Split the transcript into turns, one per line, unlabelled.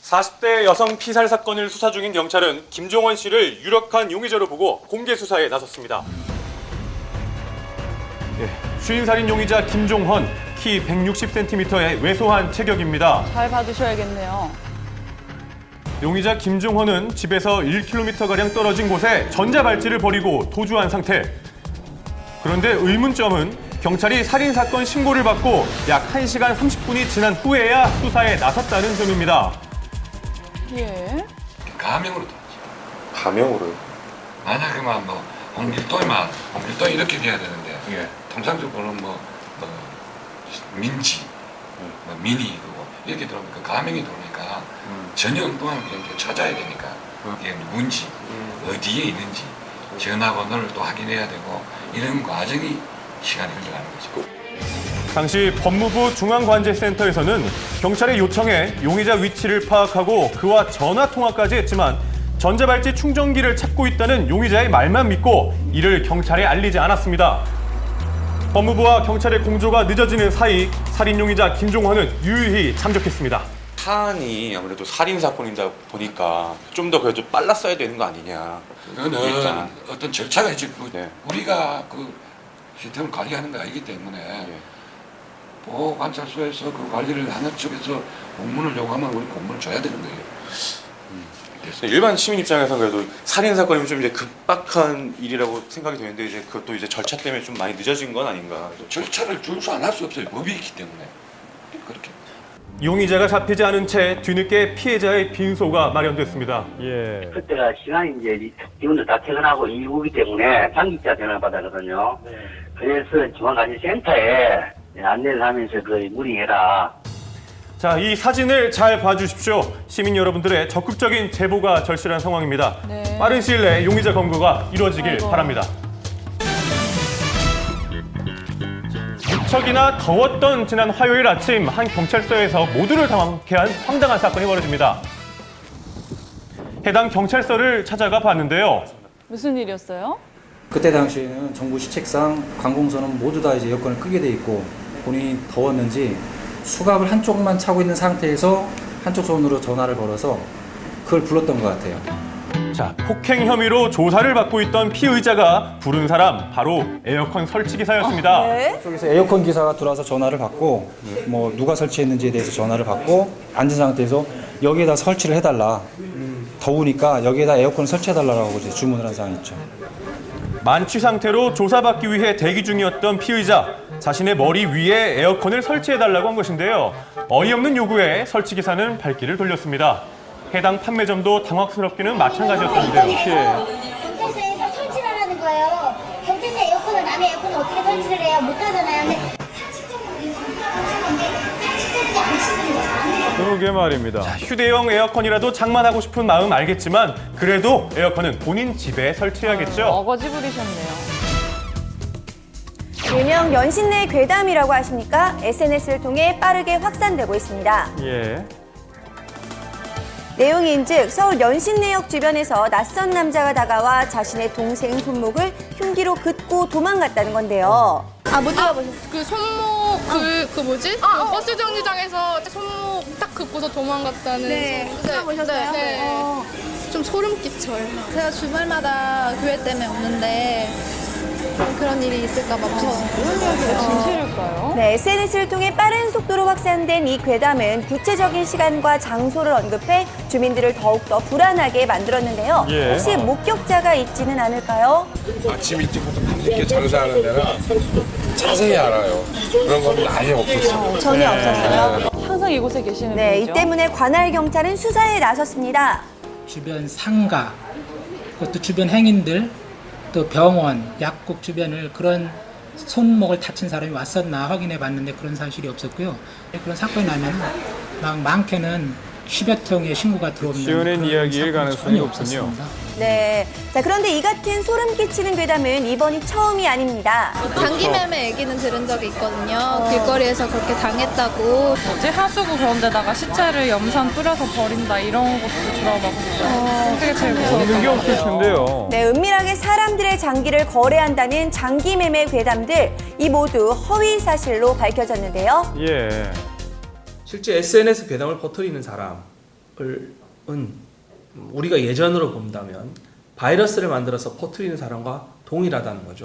40대 여성 피살 사건을 수사 중인 경찰은 김종원 씨를 유력한 용의자로 보고 공개 수사에 나섰습니다. 추인살인 용의자 김종헌, 키 160cm의 왜소한 체격입니다.
잘 봐주셔야겠네요.
용의자 김종헌은 집에서 1km가량 떨어진 곳에 전자발찌를 버리고 도주한 상태. 그런데 의문점은 경찰이 살인사건 신고를 받고 약 1시간 30분이 지난 후에야 수사에 나섰다는 점입니다.
예.
가명으로 들어가죠.
가명으로요?
만약에만 홍길동이 이렇게 돼야 되는데 통상적으로는 민지, 민이 이렇게 들어오니까 가명이 들어오니까 전혀 엉뚱한 게 찾아야 되니까 이게 누군지 어디에 있는지 전화번호를 또 확인해야 되고 이런 과정이 시간이 흘러가는 거죠.
당시 법무부 중앙관제센터에서는 경찰의 요청에 용의자 위치를 파악하고 그와 전화 통화까지 했지만 전자발찌 충전기를 찾고 있다는 용의자의 말만 믿고 이를 경찰에 알리지 않았습니다. 법무부와 경찰의 공조가 늦어지는 사이 살인 용의자 김종헌은 유유히 잠적했습니다.
사안이 아무래도 살인 사건이다 보니까 좀 더 그래도 빨랐어야 되는 거 아니냐.
그거는
일단.
어떤 절차가 있지.
네.
우리가 그 시스템을 관리하는 거 아니기 때문에 보호관찰소에서 그 관리를 하는 쪽에서 공문을 요구하면 우리 공문을 줘야 되는 거예요.
일반 시민 입장에서는 그래도 살인 사건이면 좀 이제 급박한 일이라고 생각이 되는데 이제 그것도 이제 절차 때문에 좀 많이 늦어진 건 아닌가.
절차를 준수 안 할 수 없어요. 법이 있기 때문에. 그렇게.
용의자가 잡히지 않은 채 뒤늦게 피해자의 빈소가 마련됐습니다.
그때가 시간이 이제 이분들 다 퇴근하고 이후기 때문에 당직자 전화를 받았거든요. 그래서 중앙관제센터에 안내를 하면서 그 문의해라.
자, 이 사진을 잘 봐주십시오. 시민 여러분들의 적극적인 제보가 절실한 상황입니다.
네.
빠른 시일 내에 용의자 검거가 이루어지길 바랍니다. 무척이나 더웠던 지난 화요일 아침 한 경찰서에서 모두를 당황케 한 황당한 사건이 벌어집니다. 해당 경찰서를 찾아가 봤는데요.
무슨 일이었어요?
그때 당시에는 정부 시책상 관공서는 모두 다 이제 에어컨을 끄게 돼 있고 본인이 더웠는지 수갑을 한쪽만 차고 있는 상태에서 한쪽 손으로 전화를 걸어서 그걸 불렀던 것 같아요.
자, 폭행 혐의로 조사를 받고 있던 피의자가 부른 사람 바로 에어컨 설치 기사였습니다.
네.
저기서 에어컨 기사가 들어와서 전화를 받고 뭐 누가 설치했는지에 대해서 전화를 받고 앉은 상태에서 여기에다 설치를 해달라. 더우니까 여기에다 에어컨을 설치해달라고 이제 주문을 한 사항이 있죠.
만취 상태로 조사받기 위해 대기 중이었던 피의자. 자신의 머리 위에 에어컨을 설치해달라고 한 것인데요. 어이없는 요구에 설치 기사는 발길을 돌렸습니다. 해당 판매점도 당황스럽기는 마찬가지였는데요.
경찰서에서 설치를 하라는 거예요. 경찰서 에어컨을 남의 에어컨을 어떻게 설치를 해요? 못 하잖아요. 근데 설치되지 않으시는 거예요.
그러게 말입니다. 자, 휴대용 에어컨이라도 장만하고 싶은 마음 알겠지만 그래도 에어컨은 본인 집에 설치해야겠죠.
어거지 부리셨네요.
일명 연신내 괴담이라고 하십니까? SNS를 통해 빠르게 확산되고 있습니다. 내용인즉 서울 연신내역 주변에서 낯선 남자가 다가와 자신의 동생 손목을 흉기로 긋고 도망갔다는 건데요.
못 들어보셨어요? 그 손목 그 뭐지? 그 버스 정류장에서 손목 딱 긋고서 도망갔다는.
네, 들어보셨어요?
네. 좀 소름 끼쳐요. 제가 주말마다 교회 때문에 오는데 그런 일이 있을까 봐 무서워요.
진실일까요?
네, SNS를 통해 빠른 속도로 확산된 이 괴담은 구체적인 시간과 장소를 언급해 주민들을 더욱더 불안하게 만들었는데요. 혹시 목격자가 있지는 않을까요?
아침 일찍부터 밤늦게 장사하는 데는 자세히 알아요. 그런 건 아예 없었어요.
전혀 없었어요.
항상 이곳에 계시는
네,
분이죠?
이 때문에 관할 경찰은 수사에 나섰습니다.
주변 상가, 그것도 주변 행인들, 또 병원, 약국 주변을 그런 손목을 다친 사람이 왔었나 확인해 봤는데 그런 사실이 없었고요. 그런 사건이 나면 많게는 10여 통의 신고가 들어오는
지어낸 이야기일 가능성이
없군요.
없군요.
네, 자 그런데 이 같은 소름 끼치는 괴담은 이번이 처음이 아닙니다.
장기매매 얘기는 들은 적이 있거든요. 길거리에서 그렇게 당했다고.
뭐지? 하수구 그런 데다가 시체를 염산 뿌려서 버린다 이런 것도 들어봤어요. 그게 제일 무서웠던 게 없을 텐데요.
네, 은밀하게 사람들의 장기를 거래한다는 장기 매매 괴담들 이 모두 허위 사실로 밝혀졌는데요.
실제 SNS 괴담을 퍼뜨리는 사람은 우리가 예전으로 본다면 바이러스를 만들어서 퍼뜨리는 사람과 동일하다는 거죠.